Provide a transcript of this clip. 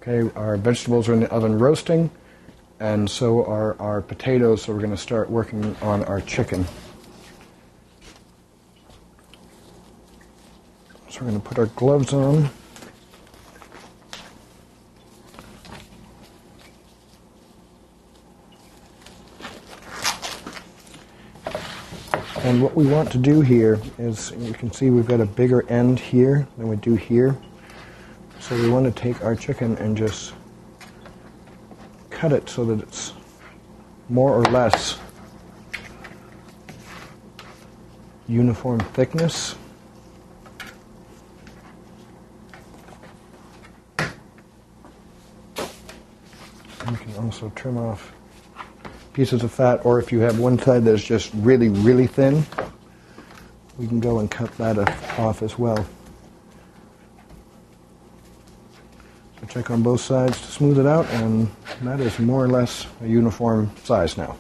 Okay, our vegetables are in the oven roasting, and so are our potatoes, so we're going to start working on our chicken. So we're going to put our gloves on. And what we want to do here is, you can see we've got a bigger end here than we do here. So we want to take our chicken and just cut it so that it's more or less uniform thickness. You can also trim off pieces of fat, or if you have one side that's just really, really thin, we can go and cut that off as well. So check on both sides to smooth it out, and that is more or less a uniform size now.